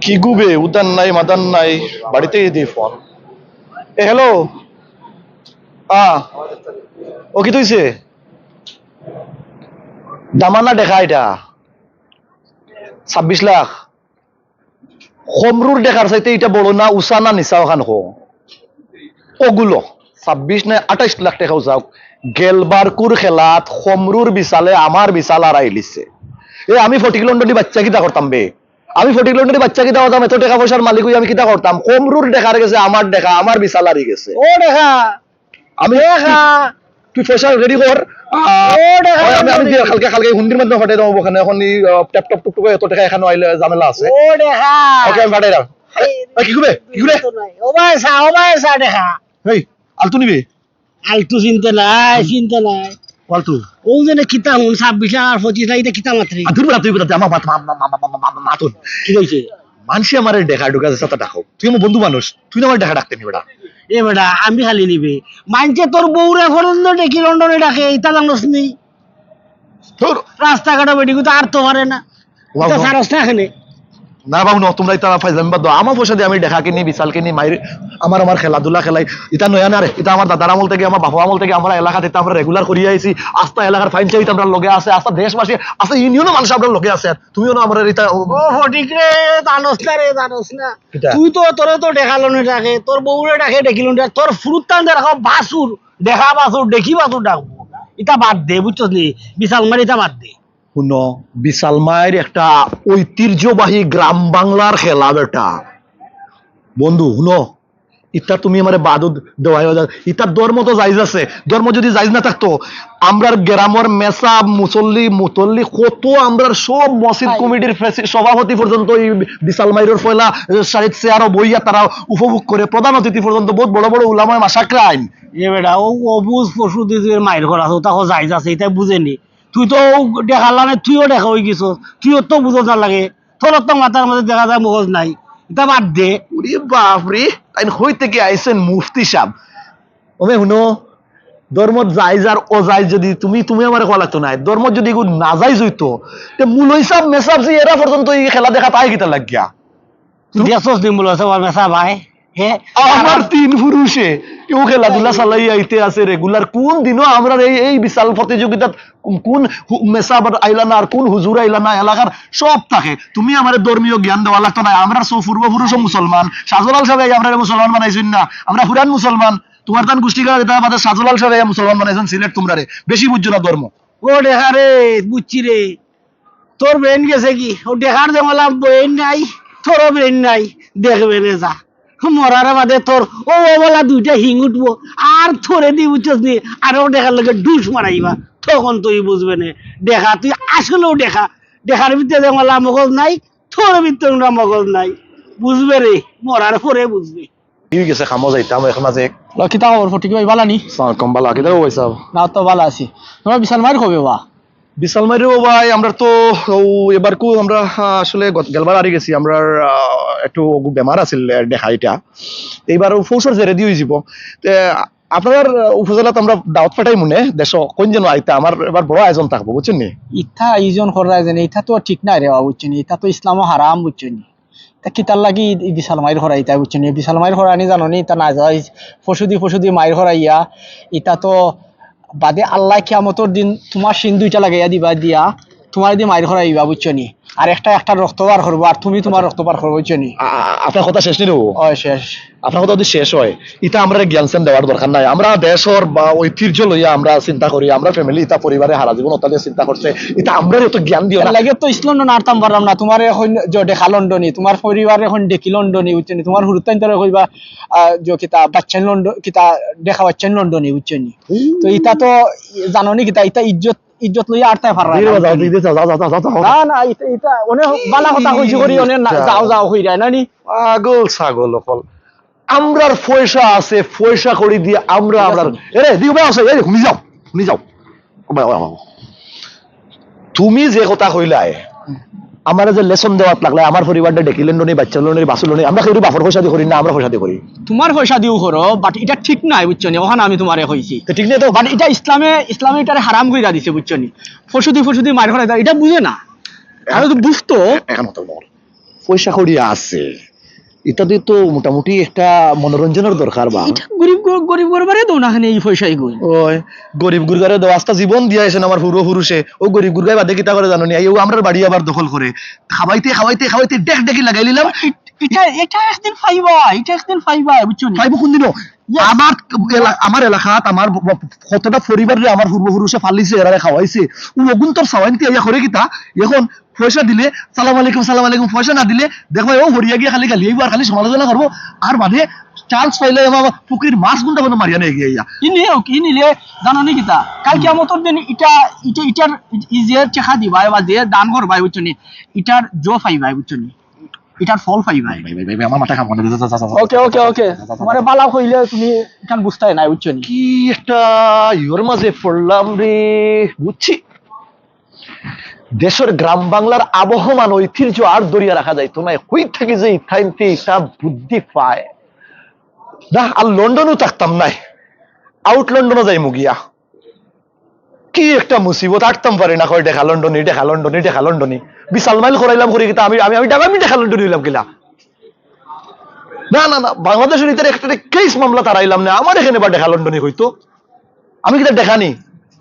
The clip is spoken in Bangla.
কি গুবে উদান নাই মাদান নাই বাড়িতে দিয়ে ফোন এ হ্যালো ও কি তুইছে দামানা দেখা এটা 26 লাখ খমরুর দেখার চাইতে এটা বড় না উষা না নিচা ওখান হো ওগুলো 26 না 28 লাখ টাকাও যাও গেলবারকুর খেলাত খমরুর বিশালে আমার বিশাল আর আইলিছে এ আমি 40 কিলোমিটার বাচ্চা কিতা করতাম বে আমি 40 কিলোমিটার বাচ্চা কিতা করতাম এত টাকা পয়সার মালিক হই আমি কিতা করতাম খমরুর দেখার গেছে আমার দেখা আমার বিশাল আর গেছে ও দেখা আমি দেখা তুই পয়সা রেডি কর ও দেখা আমি আমি কালকে কালকে হুন্ডির মাধ্যমে ফাটাই দেবো ওখানে এখন ট্যাপ টপ টুক এত টাকা এখানে আইলে ঝামেলা আছে ও দেখা ওকে আমি ফাটাই দাও কি করবে কি করে ও ভাইসা দেখা এই আলতু নিবি আলতু চিন্তা নাই আলতু ও যেন কিতা হুন 26 লাখ আর 25 লাখ এটা কিতা মাত্রি তুই বলা তুই বলা আমার মাতুন কি কইছে মানুষ আমার দেখা ঢুকা যাচ্ছে তা ডাকো তুই আমার বন্ধু মানুষ তুই আমার দেখা ডাকতে নিবি এ বেটা আমি খালি নিবে মানছে তোর বউরে ফরন্দ দেখি লন্ডনে ডাকে এটা জানোস নি তোর রাস্তাঘাটে বেটি তো আর তো পারে না এটা সারস না এখানে না বাবু ন তোমরা ইতা ফাইজলামি বাদ দাও আমার পয়সা দিয়ে আমি দেখা কিনি বিশাল কিনি মাইর আমার খেলাধুলা খেলাই এটা নয়া না রে এটা আমার দাদার আমল থেকে আমার বাবা আমল থেকে আমরা এলাকাতে আমরা রেগুলার করি আইছি আস্তা এলাকার ফাইন চাইতে আমরা লগে আছে আস্তা দেশবাসী আস্তা ইউনিয়নও মানুষ আমরা লগে আছে তুমিও না আমার এটা ও ফটিক রে জানোস না তুই তো তোর তো দেখালনে ডাকে তোর বউরে ডাকে দেখিলন তোর ফুরুত্তান দেখো বাসুর দেখা বাসুর দেখি বাসুর ডাকবো এটা বাদ দে বুঝছস নি বিশাল মারি এটা বাদ দে শুনো বিশাল মায়ের একটা ঐতিহ্যবাহী গ্রাম বাংলার খেলা বেটা বন্ধু শুনো ইটা তুমি আমার বাদু দেওয়াই ইটার ধর্ম তো জাইজ আছে ধর্ম যদি জাইজ না থাকতো আমরার গ্রামের মেসা মুসল্লি কত আমরার সব মসজিদ কমিটির সভাপতি পর্যন্ত এই বিশাল মাইরের পয়লা সাহিদ চেয়ারও বইয়া তারা উপভোগ করে প্রধান অতিথি পর্যন্ত বহুত বড় বড় উলামায়ে মাসাকরা আইন এ বেটা ও অবুজ পশু দিয়ে মাইর করা আছে তাকে জাইজ আছে এটা বুঝেনি তুই তো দেখালাম তুইও দেখা হয়ে গেছ তুইও তো বুঝো না লাগে তোর তো মাথার মধ্যে দেখা যায় মগজ নাই এটা বাদ দে ওরে বাপরে তাই হই থেকে আইছেন মুফতি সাহেব ওমে শুনো ধর্ম জাইজ আর অজাইজ যদি তুমি আমার কোয়া লাগতো না ধর্ম যদি না যাইজ হইতো তে মূল হিসাব মেসাব যে এরা পর্যন্ত এই খেলা দেখা পাই কিতা লাগিয়া দেখছস দিমুল আছে মেসা ভাই আমার 3 পুরুষে কেউ খেলাধুলা চালাই আইতে আছে রেগুলার কোন দিনও আমরা এই বিশাল প্রতিযোগিতা কোন মেসাব আইলা না আর কোন হুজুর আইলা না এলাকার সব থাকে তুমি আমার ধর্মীয় জ্ঞান দেওয়া লাগতো না আমরা সব পূর্বপুরুষও মুসলমান সাজলাল সাহেব আমরা মুসলমান বানাইছেন না আমরা পুরান মুসলমান তোমার তান গোষ্ঠীকা আমাদের সাজলাল সাহেব মুসলমান বানাইছেন সিলেট তোমরা রে বেশি বুঝছো না ধর্ম ও দেখা রে বুঝছি রে তোর ব্রেন গেছে কি ও দেখার জমালা ব্রেন নাই তোরও ব্রেন নাই দেখবে রে যা মরার বাদে তোর ও বলা দুইটা হিং উঠবো আর থরে দি বুঝছস নি আর ও দেখার লগে ডুস মারাইবা তখন তুই বুঝবে না দেখা তুই আসলেও দেখার ভিতরে জমালা মগজ নাই তোর ভিতরে মগজ নাই বুঝবে রে মরার পরে বুঝবে কি গেছে খামো যাইতাম এখন মাঝে কিতা খবর ফটিক ভাই বালা নি কম বালা কিতা হইছে না তো বালা আছি তোমরা বিশাল মার কবে বা বিশাল মাইরে ভাই আমরা তো এবার আমরা আসলে গেলবার আরি গেছি আমরা একটু বেমার আছিল দেখা এটা এইবার ফৌসর জেরে দিয়ে যাব আপনার উপজেলাতে আমরা দাওয়াত পাঠাই মনে দেশ কোন যেন আইতা আমার এবার বড় আয়োজন থাকবো বুঝছেন নি ইথা আয়োজন করা যেন ইথা তো ঠিক নাই রে বুঝছেন ইথা তো ইসলাম হারাম বুঝছেন তা কিতার লাগি বিশাল মাইর হরা ইতা বুঝছেন বিশাল মাইর হরা নি জানো নি তা না যায় ফসুদি মাইর হরাইয়া ইটা তো বাদে আল্লাহ কিয়ামতের দিন তোমার সিন দুইটা লাগাইয়া দিবা দিয়া তোমার দিয়ে মাইর হরাইবা বুঝছো নি আর একটা রক্ত বার করবো আর তুমি তোমার রক্ত বার করবো বুঝছো নি আপনার কথা শেষ নি ও শেষ আপনার কথা যদি শেষ হয় এটা আমরা জ্ঞান সেন দেওয়ার দরকার নাই আমরা দেশের বা ঐতিহ্য লইয়া আমরা চিন্তা করি আমরা ফ্যামিলি এটা পরিবারে হারা জীবন ওটা চিন্তা করছে এটা আমরা এত জ্ঞান দিও না লাগে তো লন্ডন আরতাম পারলাম না তোমার এখন দেখা লন্ডনী তোমার পরিবার এখন দেখি লন্ডনী বুঝছো নি তোমার হুরুতান তোরা কইবা কিতা বাচ্চান লন্ডন কিতা দেখা বাচ্চান লন্ডনী বুঝছো নি তো এটা তো জানো নি কিতা এটা ইজ্জত লইয়া আরতাই পাররা না না এটা অনেক বালা কথা কইছি করি অনেক যাও হই যায় না নি পাগল ছাগল অকল আমরার পয়সা আছে পয়সা করি দিয়ে আমরা এরে দিও ভাই আছে এই শুনি যাও তুমি যে কথা কইলাই আমার যে লেসন দেওয়াত লাগলে আমার পরিবারটা ডেকিলেন নি বাচ্চা লোনি বাসু লোনি আমরা কেউ বাপর পয়সা দিয়ে করি না আমরা পয়সা দিয়ে করি তোমার পয়সা দিও করো বাট এটা ঠিক নাই বুঝছো নি ওখানে আমি তোমারে কইছি তো ঠিক নাই তো বাট এটা ইসলামে এটারে হারাম কইরা দিছে বুঝছো নি ফসুদি মার হরা এটা বুঝে না আর তো বুঝতো এখন তো পয়সা কড়িয়া আছে, ইত্যাদি তো মোটামুটি একটা মনোরঞ্জনের দরকার বা এটা গরিব গরিব গরবারে দো না খানে এই পয়সাই গই ওই গরিব গুরগারে দশটা জীবন দিয়া আছেন আমার পুরুষে, ও গরিব গুরগাই বাদে কিতা করে জানো নি, ও আমরা বাড়ি আবার দখল করে খাওয়াইতে খাওয়াইতে খাওয়াইতে ডেক ডেকি লাগাই নিলাম। এটা এটা একদিন ফাইবা, এটা একদিন ফাইবা বুঝছো নি? পাইব কোনদিনও আমার এলাকাত আমার কতটা পরিবারে আমার পূর্বপুরুষে ফালিছে এরা খাওয়াইছে, ও অগুন তোর সাওয়াইনতি আইয়া করে কিতা এখন পয়সা দিলে সালাম আলাইকুম, পয়সা না দিলে দেখো ও হরিয়া গিয়া খালি গালি আর খালি সমালোচনা করবো, আর বাদে চান্স পাইলে আমার পুকুরির মাছ গুনটা কোনো মারিয়া নিয়ে গিয়া কি নিলে জানো নি কিতা কাল কিয়ামতের দিন এটা এটা ইটার ইজিয়ার চেখা দিবা বা যে দান করবাই বুঝছো নি, ইটার জো ফাইবাই বুঝছো নি, এটার ফল পাইবাই। আমার মাথা খাম ওকে ওকে ওকে তোমারে বালা কইলে তুমি এখান বুঝতাই নাই বুঝছো নি। কি একটা ইয়োর মাঝে পড়লাম রে, বুঝছি দেশের গ্রাম বাংলার আবহমান ঐতিহ্য আর দরিয়া রাখা যাইতো না, কই থেকে যে ইথাইনতে এটা বুদ্ধি পায় না, আর লন্ডনও থাকতাম নাই, আউট লন্ডনও যাই মুগিয়া, কি একটা মুসিবত, আটতাম পারি না, কয় দেখা লন্ডনী দেখা লন্ডনী দেখা লন্ডনী, বিশাল মাইল করাইলাম করি কিতা আমি আমি আমি দেখা লন্ডনী হইলাম কিলা, না না না বাংলাদেশের ভিতরে একটা কেস মামলা তারাইলাম না, আমার এখানে বা দেখা লন্ডনী হইতো, আমি কিতা দেখানি